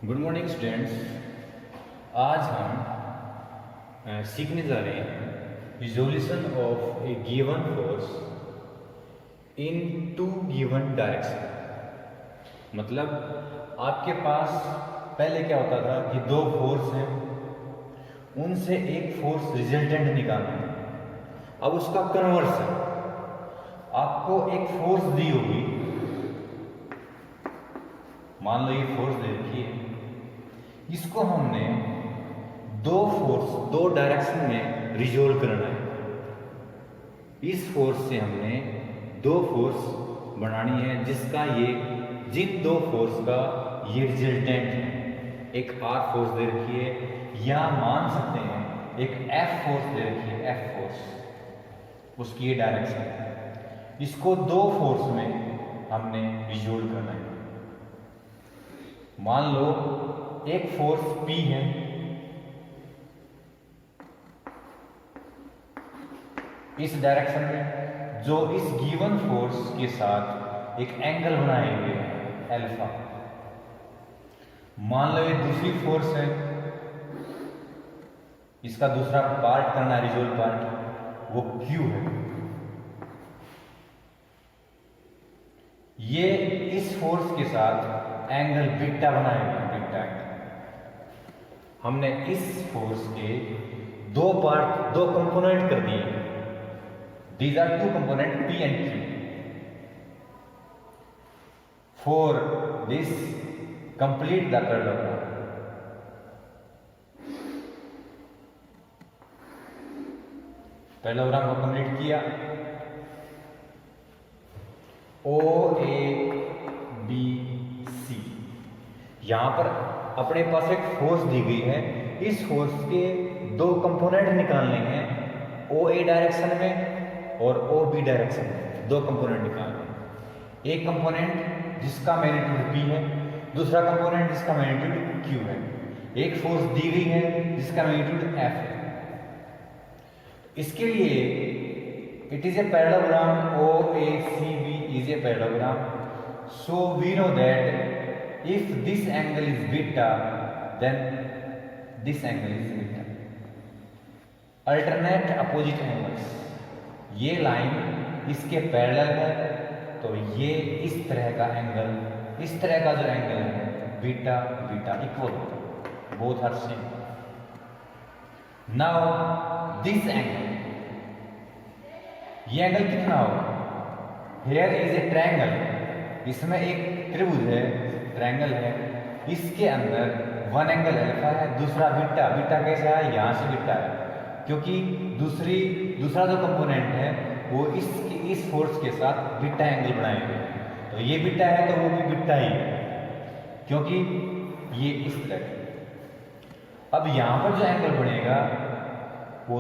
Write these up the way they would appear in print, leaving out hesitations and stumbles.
Good morning students. आज हम सीखने जा रहे हैं visualization of a given force in two given direction. मतलब आपके पास पहले क्या होता था कि दो फोर्स हैं, उनसे एक फोर्स रिजल्टेंट निकालना है। अब उसका कन्वर्स है, आपको एक फोर्स दी होगी, मान लो ये फोर्स दे रखी है, इसको हमने दो डायरेक्शन में रिजोल्व करना है। इस फोर्स से हमने दो फोर्स बनानी है जिन दो फोर्स का ये रिजल्टेंट है। एक आर फोर्स दे रखी है, या मान सकते हैं एक एफ फोर्स दे रखी है, एफ फोर्स, उसकी ये डायरेक्शन है। इसको दो फोर्स में हमने रिजोल्व करना है। मान लो एक फोर्स P है, इस डायरेक्शन में, जो इस गिवन फोर्स के साथ एक एंगल बनाएंगे अल्फा। मान लो ये दूसरी फोर्स है, इसका दूसरा पार्ट करना है, रिजोल्व पार्ट, वो Q है। ये इस फोर्स के साथ एंगल बीटा बनाएगा, बीटा। हमने इस फोर्स के दो कंपोनेंट कर दिए। These are two component P and Q। For this complete the parallelogram. Parallelogram को कंप्लीट किया। O A B C, यहां पर अपने पास एक फोर्स दी गई है। इस फोर्स के दो कंपोनेंट निकालने हैं, OA डायरेक्शन में और OB डायरेक्शन में। दो कंपोनेंट निकालने हैं। एक कंपोनेंट जिसका मैग्नीट्यूड P है, दूसरा कंपोनेंट जिसका मैग्नीट्यूड Q है। एक फोर्स दी गई है जिसका मैग्नीट्यूड F है। इसके लिए it is a parallelogram, OACB is a parallelogram. So we know that if this angle is beta, then this angle is beta. Alternate opposite angles. ये लाइन इसके पैरेलल है, तो ये इस तरह का एंगल, इस तरह का जो एंगल है, बीटा बीटा इक्वल होता है, both are same. Now this angle, ये एंगल कितना होगा? Here is a triangle, इसमें एक त्रिभुज है, ट्रायंगल है। इसके अंदर वन एंगल अल्फा है, दूसरा बीटा। बीटा कैसे है? यहाँ से बीटा है, क्योंकि दूसरा जो कंपोनेंट है वो इस फोर्स के साथ बीटा एंगल बनाएंगे। तो ये बीटा है तो वो भी बीटा ही है, क्योंकि ये इस तरह। अब यहाँ पर जो एंगल बनेगा वो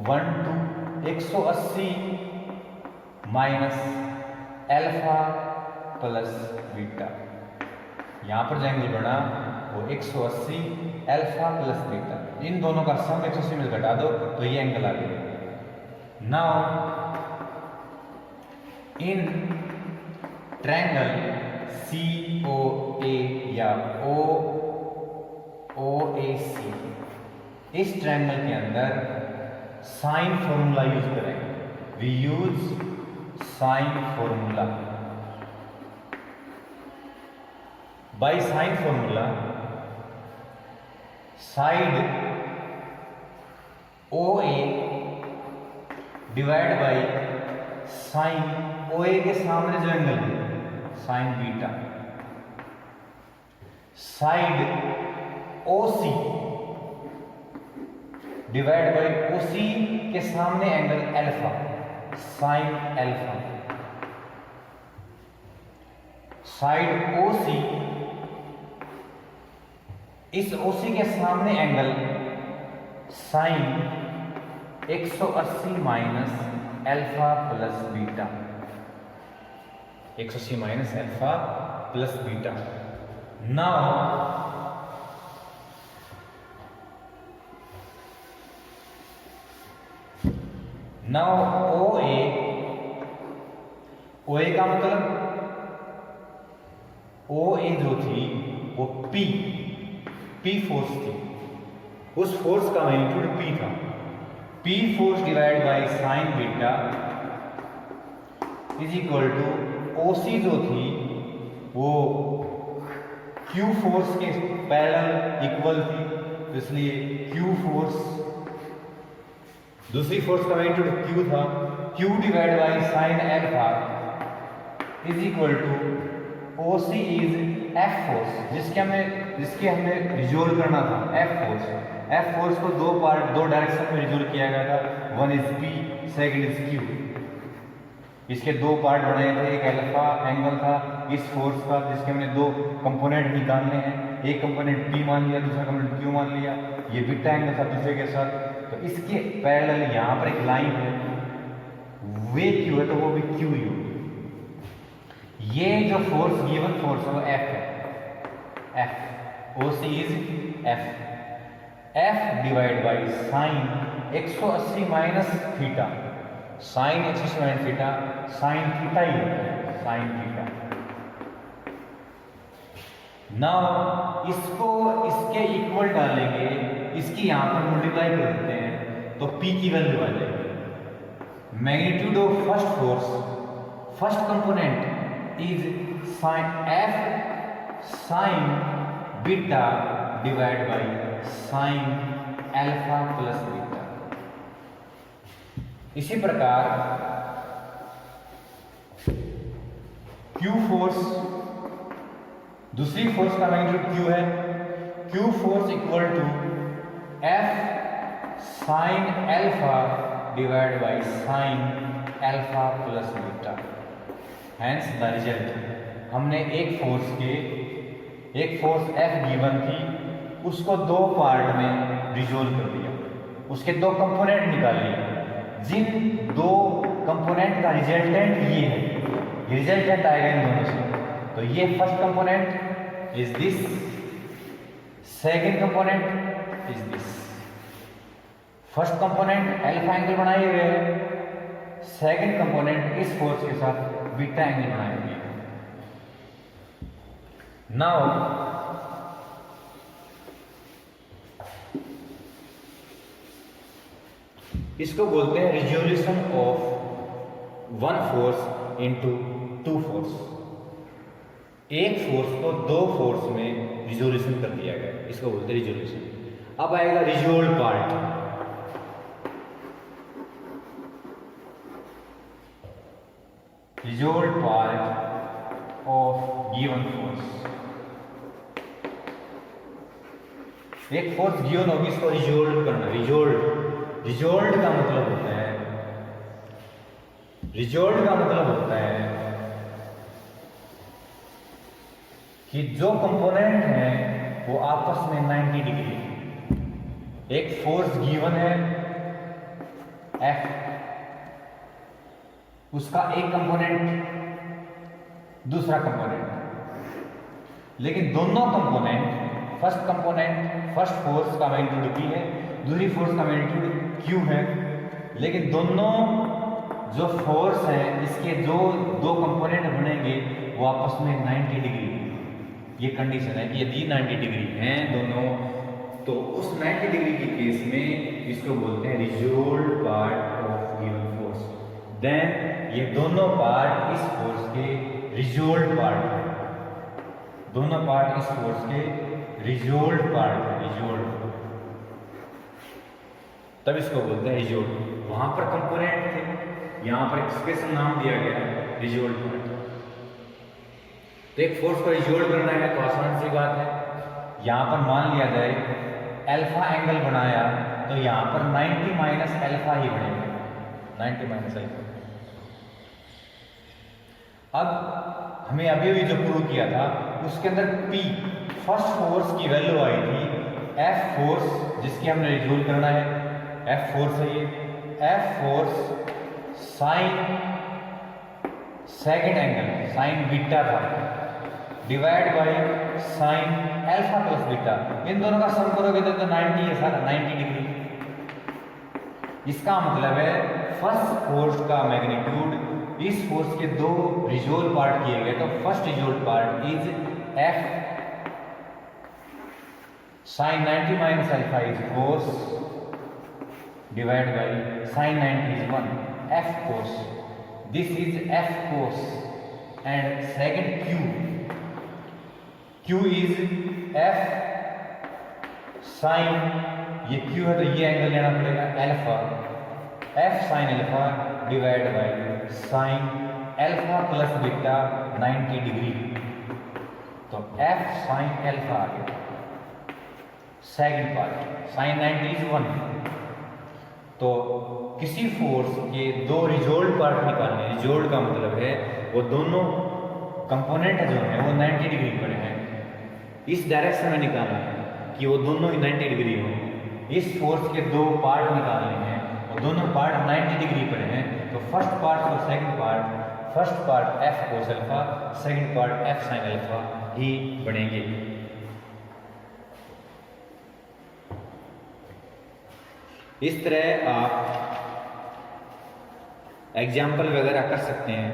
180 माइनस अल्फा प्लस बीटा। यहां पर जो एंगल बना वो 180 अल्फा प्लस बीटा। इन दोनों का सम 180 में घटा दो तो ये एंगल आ गया। नाउ इन ट्रायंगल COA या OAC, इस ट्रायंगल के अंदर साइन फॉर्मूला यूज करेंगे। We use sine formula. By sine formula, side OA divide by sine OA के सामने जो एंगल है, sine beta. Side OC divide by OC के सामने angle alpha, sine alpha. Side OC, इस OC के सामने angle sine 180 minus alpha plus beta, 180 minus alpha plus beta. Now OA का मतलब OA जो थी वो पी फोर्स थी, उस फोर्स का मैग्नीट्यूड पी था। P force divide by sine beta is equal to OC जो थी वो क्यू फोर्स के पैरेलल इक्वल थी, तो इसलिए क्यू फोर्स, दूसरी फोर्स का मैग्नीट्यूड क्यू था, Q divide by sine alpha is equal to OC is F force, जिसके हमने रिजोल्व करना था एफ फोर्स। एफ फोर्स को दो डायरेक्शन में रिजोल्व किया गया था, one is P, second is Q. इसके दो पार्ट बनाए थे, एक अल्फा एंगल था इस फोर्स का जिसके हमने दो कंपोनेंट निकालने हैं, एक कंपोनेंट पी मान लिया, दूसरा कंपोनेंट क्यू मान लिया, ये बीटा एंगल था दूसरे के साथ। तो इसके पैरेलल यहाँ पर एक लाइन है, वे क्यू है तो वो भी क्यू यू। ये जो फोर्स गिवन फोर्स है वो एफ है, F O C is F, F divide by sine 180 minus theta, sine 180 minus theta, sine theta ही होता है, साइन थीटा। नाउ इसको इसके इक्वल डालेंगे, इसकी यहां पर मल्टीप्लाई कर देते हैं तो पी की वैल्यू आ जाएगी। Magnitude of first force, first component is sine F sine beta divide by sine alpha plus beta. इसी प्रकार क्यू फोर्स, दूसरी फोर्स का मैग्नीट्यूड क्यू है, Q force equal to F sine alpha divide by sine alpha plus beta. Hence the result, हमने एक force F given थी, उसको दो पार्ट में रिजोल्व कर दिया, उसके दो कंपोनेंट निकाल लिए, जिन दो कंपोनेंट का रिजल्टेंट ये है, रिजल्टेंट आएगा इन दोनों से। तो ये first component is this, second component is this. First component alpha angle बनाए हुए है, सेकंड कंपोनेंट इस फोर्स के साथ बीटा एंगल बनाए हुए हैं। नाउ इसको बोलते हैं resolution of one force into two force. एक फोर्स को दो फोर्स में रिजोल्यूशन कर दिया गया, इसको बोलते हैं रिजोल्यूशन। अब आएगा resolve part. Resolve part of given force, एक फोर्स गिवन होगी, इसको रिजोल्व करना। रिजोल्व का मतलब होता है कि जो कंपोनेंट है वो आपस में 90 डिग्री, एक फोर्स गिवन है F, उसका एक कंपोनेंट दूसरा कंपोनेंट, लेकिन दोनों कंपोनेंट, फर्स्ट फोर्स का मैग्नीट्यूड P है, दूसरी फोर्स का मैग्नीट्यूड Q है, लेकिन दोनों जो फोर्स है इसके जो दो कंपोनेंट बनेंगे वो आपस में 90 डिग्री, ये कंडीशन है कि यदि 90 डिग्री हैं दोनों, तो उस 90 डिग्री के केस में इसको बोलते हैं resolve part of given force. Then ये दोनों पार्ट इस फोर्स के रिजोल्व पार्ट है, दोनों पार्ट इस फोर्स के रिजोल्व पार्ट है, रिजोल्व, तब इसको बोलते हैं रिजोल्व। वहां पर कंपोनेंट थे, यहां पर स्पेशल नाम दिया गया है रिजोल्व पार्ट। तो एक फोर्स को रिजोल्व करना है तो आसान सी बात है, यहां पर मान लिया जाए अल्फा एंगल बनाया तो यहां पर 90 माइनस अल्फा ही बनेगा, 90 माइनस अल्फा। अब हमें अभी जो प्रूव किया था उसके अंदर P फर्स्ट फोर्स की वैल्यू आई थी, F फोर्स जिसकी हमने रिजोल्व करना है, F फोर्स है ये, F force sine second angle sine beta था divide by sine alpha plus beta, इन दोनों का सम करोगे तो 90 है सारा, 90 डिग्री। इसका मतलब है फर्स्ट फोर्स का मैग्नीट्यूड इस फोर्स के दो रिजोल्व पार्ट किए गए, तो first resolve part is F sine 90 minus alpha is cos divide by sine 90 is 1 F cos. This is F cos and second Q is F sine, ये Q है तो ये एंगल लेना पड़ेगा alpha, F sine alpha divide by sine alpha plus beta 90 degree. तो F sine alpha आ गया. Second part sine 90 is 1. तो किसी फोर्स के दो रिजोल्व पार्ट निकालने, रिजोल्व का मतलब है वो दोनों कंपोनेंट जो है वो 90 डिग्री पर हैं, इस डायरेक्शन में निकालना है कि वो दोनों ही 90 डिग्री हो. इस फोर्स के दो पार्ट निकालने हैं, वो दोनों पार्ट 90 डिग्री पर हैं. तो फर्स्ट पार्ट और second part, first part F cos alpha, second part F sine alpha ही बनेंगे. इस तरह आप एग्जाम्पल वगैरह कर सकते हैं.